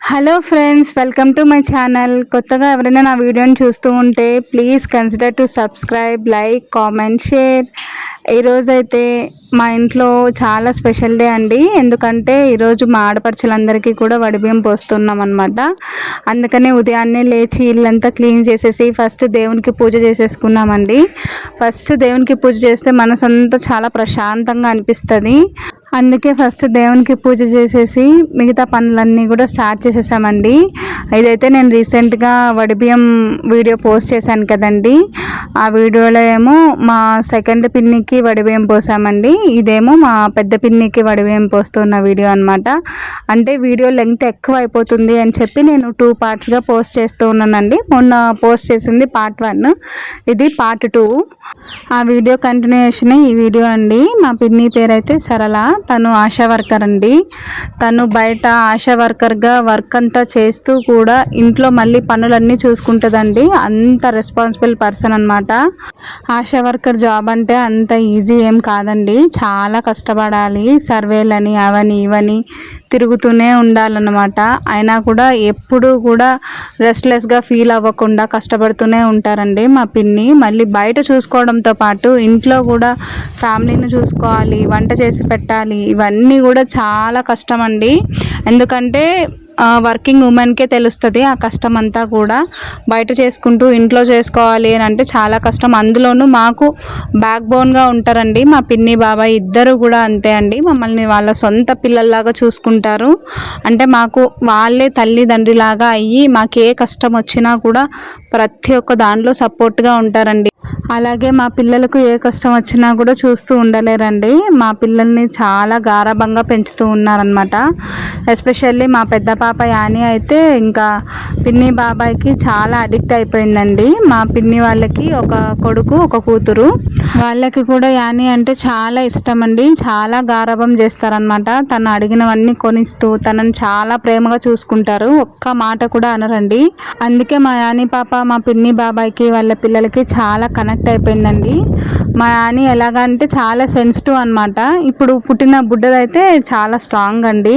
Hello friends, welcome to my channel. కొత్తగా ఎవరైనా నా వీడియోని చూస్తూ ఉంటే please consider to subscribe, like, comment, share. ఈరోజైతే మా ఇంట్లో చాలా స్పెషల్ డే అండి. ఎందుకంటే ఈరోజు మా ఆడపడుచులందరికీ కూడా వడిబియ్యం పోస్తున్నాం అనమాట. అందుకనే ఉదయాన్నే లేచి ఇల్లంతా క్లీన్ చేసేసి ఫస్ట్ దేవునికి పూజ చేసేసుకున్నామండి. ఫస్ట్ దేవునికి పూజ చేస్తే మనసంతా చాలా ప్రశాంతంగా అనిపిస్తుంది. అందుకే ఫస్ట్ దేవునికి పూజ చేసేసి మిగతా పనులన్నీ కూడా స్టార్ట్ చేసేసామండి. ఇదైతే నేను రీసెంట్గా వడిబియ్యం వీడియో పోస్ట్ చేశాను కదండి. ఆ వీడియోలో ఏమో మా సెకండ్ పిన్నికి వడిబియ్యం పోసామండి. ఇదేమో మా పెద్ద పిన్నికి వడిబియ్యం పోస్తున్న వీడియో అనమాట. అంటే వీడియో లెంగ్త్ ఎక్కువ అయిపోతుంది అని చెప్పి నేను 2 పార్ట్స్గా పోస్ట్ చేస్తూ ఉన్నానండి. మొన్న పోస్ట్ చేసింది పార్ట్ 1, ఇది పార్ట్ 2. ఆ వీడియో కంటిన్యూషనే ఈ వీడియో అండి. మా పిన్ని పేరైతే సరళ. తను ఆశా వర్కర్ అండి. తను బయట ఆశా వర్కర్గా వర్క్ అంతా చేస్తూ కూడా ఇంట్లో మళ్ళీ పనులన్నీ చూసుకుంటుందండి. అంత రెస్పాన్సిబుల్ పర్సన్ అనమాట. ఆశా వర్కర్ జాబ్ అంటే అంత ఈజీ ఏం కాదండి. చాలా కష్టపడాలి. సర్వేలని అవని ఇవని తిరుగుతూనే ఉండాలన్నమాట. అయినా కూడా ఎప్పుడూ కూడా రెస్ట్లెస్గా ఫీల్ అవ్వకుండా కష్టపడుతూనే ఉంటారండి మా పిన్ని. మళ్ళీ బయట చూసుకోవడంతో పాటు ఇంట్లో కూడా ఫ్యామిలీని చూసుకోవాలి, వంట చేసి పెట్టాలి. ఇవన్నీ కూడా చాలా కష్టం అండి. ఎందుకంటే వర్కింగ్ ఉమెన్కే తెలుస్తుంది ఆ కష్టం అంతా కూడా. బయట చేసుకుంటూ ఇంట్లో చేసుకోవాలి అని అంటే చాలా కష్టం. అందులోనూ మాకు బ్యాక్ బోన్గా ఉంటారండి మా పిన్ని బాబాయ్ ఇద్దరు కూడా అంతే అండి. మమ్మల్ని వాళ్ళ సొంత పిల్లల్లాగా చూసుకుంటారు. అంటే మాకు వాళ్ళే తల్లిదండ్రిలాగా అయ్యి మాకు ఏ కష్టం వచ్చినా కూడా ప్రతి ఒక్క దాంట్లో సపోర్ట్గా ఉంటారండి. అలాగే మా పిల్లలకు ఏ కష్టం వచ్చినా కూడా చూస్తూ ఉండలేరండి. మా పిల్లల్ని చాలా గారాబంగా పెంచుతూ ఉన్నారనమాట. ఎస్పెషల్లీ మా పెద్ద పాప యాని అయితే ఇంకా పిన్ని బాబాయ్కి చాలా అడిక్ట్ అయిపోయిందండి. మా పిన్ని వాళ్ళకి ఒక కొడుకు ఒక కూతురు. వాళ్ళకి కూడా యాని అంటే చాలా ఇష్టం అండి. చాలా గారాబం చేస్తారనమాట. తను అడిగినవన్నీ కొనిస్తూ తనని చాలా ప్రేమగా చూసుకుంటారు. ఒక్క మాట కూడా అనరండి. అందుకే మా యాని పాప మా పిన్ని బాబాయ్కి వాళ్ళ పిల్లలకి చాలా కనెక్ట్ అయిపోయిందండి. మా యాని ఎలాగంటే చాలా సెన్సిటివ్ అనమాట. ఇప్పుడు పుట్టిన బుడ్డదైతే చాలా స్ట్రాంగ్ అండి.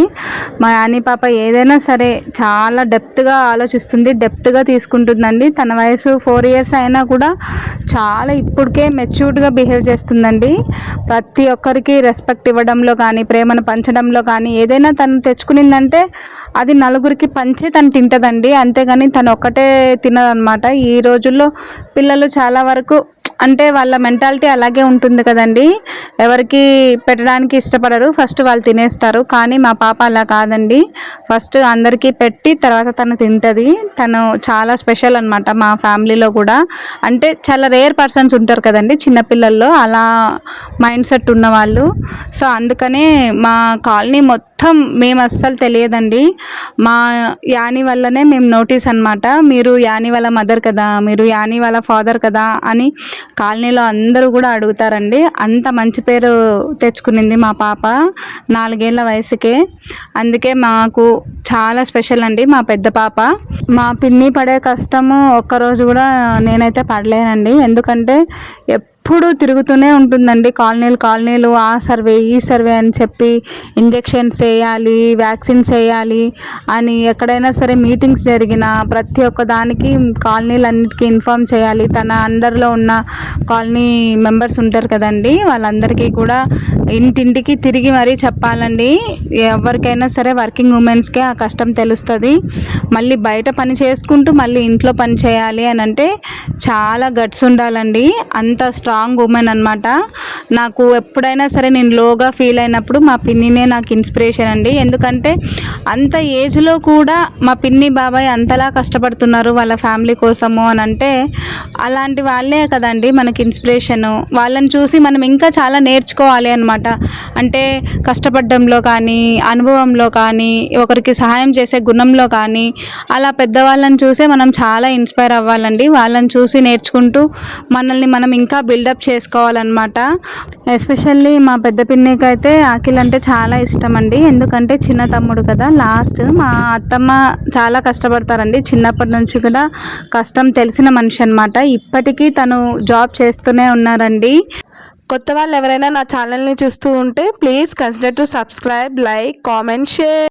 మా యాని పాప ఏదైనా సరే చాలా డెప్త్గా ఆలోచిస్తుంది, డెప్త్గా తీసుకుంటుందండి. తన వయసు 4 years అయినా కూడా చాలా ఇప్పటికే మెచ్యూర్డ్గా బిహేవ్ చేస్తుందండి. ప్రతి ఒక్కరికి రెస్పెక్ట్ ఇవ్వడంలో కానీ, ప్రేమను పంచడంలో కానీ, ఏదైనా తను తెచ్చుకునిందంటే అది నలుగురికి పంచి తను తింటుందండి. అంతేగాని తను ఒక్కటే తినదనమాట. ఈ రోజుల్లో పిల్లలు చాలా వరకు అంటే వాళ్ళ మెంటాలిటీ అలాగే ఉంటుంది కదండి. ఎవరికి పెట్టడానికి ఇష్టపడరు, ఫస్ట్ వాళ్ళు తినేస్తారు. కానీ మా పాప అలా కాదండి. ఫస్ట్ అందరికీ పెట్టి తర్వాత తను తింటుంది. తను చాలా స్పెషల్ అనమాట మా ఫ్యామిలీలో కూడా. అంటే చాలా రేర్ పర్సన్స్ ఉంటారు కదండి చిన్నపిల్లల్లో, అలా మైండ్ సెట్ ఉన్నవాళ్ళు. సో అందుకనే మా కాలనీ మొత్తం మేము అస్సలు తెలియదండి. మా యాని వల్లనే మేము నోటీస్ అనమాట. మీరు యాని వాళ్ళ మదర్ కదా, మీరు యాని వాళ్ళ ఫాదర్ కదా అని కాలనీలో అందరూ కూడా అడుగుతారండి. అంత మంచి పేరు తెచ్చుకునింది మా పాప 4 ఏళ్ల వయసుకే. అందుకే మాకు చాలా స్పెషల్ అండి మా పెద్ద పాప. మా పిన్ని పడే కష్టము ఒక్కరోజు కూడా నేనైతే పడలేనండి. ఎందుకంటే ఎప్పుడు తిరుగుతూనే ఉంటుందండి కాలనీలు, ఆ సర్వే ఈ సర్వే అని చెప్పి ఇంజెక్షన్స్ వేయాలి, వ్యాక్సిన్స్ వేయాలి అని. ఎక్కడైనా సరే మీటింగ్స్ జరిగిన ప్రతి ఒక్క దానికి కాలనీలన్నిటికీ ఇన్ఫామ్ చేయాలి. తన అండర్లో ఉన్న కాలనీ మెంబర్స్ ఉంటారు కదండి, వాళ్ళందరికీ కూడా ఇంటింటికి తిరిగి మరీ చెప్పాలండి. ఎవరికైనా సరే వర్కింగ్ ఉమెన్స్కే ఆ కష్టం తెలుస్తుంది. మళ్ళీ బయట పని చేసుకుంటూ మళ్ళీ ఇంట్లో పని చేయాలి అని అంటే చాలా గట్స్ ఉండాలండి. అంత స్ట్రాంగ్ ఉమెన్ అనమాట. నాకు ఎప్పుడైనా సరే నేను లోగా ఫీల్ అయినప్పుడు మా పిన్నినే నాకు ఇన్స్పిరేషన్ అండి. ఎందుకంటే అంత ఏజ్లో కూడా మా పిన్ని బాబాయ్ అంతలా కష్టపడుతున్నారు వాళ్ళ ఫ్యామిలీ కోసము అని అంటే అలాంటి వాళ్ళే కదండి మనకి ఇన్స్పిరేషను. వాళ్ళని చూసి మనం ఇంకా చాలా నేర్చుకోవాలి అనమాట. అంటే కష్టపడడంలో కానీ, అనుభవంలో కానీ, ఒకరికి సహాయం చేసే గుణంలో కానీ, అలా పెద్దవాళ్ళని చూసే మనం చాలా ఇన్స్పైర్ అవ్వాలండి. వాళ్ళని చూసి నేర్చుకుంటూ మనల్ని మనం ఇంకా బిల్డప్ చేసుకోవాలన్నమాట. ఎస్పెషల్లీ మా పెద్ద పిన్నికి అయితే అఖిల్ అంటే చాలా ఇష్టం అండి. ఎందుకంటే చిన్న తమ్ముడు కదా. లాస్ట్ మా అత్తమ్మ చాలా కష్టపడతారండి. చిన్నప్పటి నుంచి కూడా కష్టం తెలిసిన మనిషి అనమాట. ఇప్పటికీ తను జాబ్ చేస్తూనే ఉన్నారండి. కొత్త వాళ్ళు ఎవరైనా నా ఛానల్ని చూస్తూ ఉంటే please consider to subscribe, like, comment, share.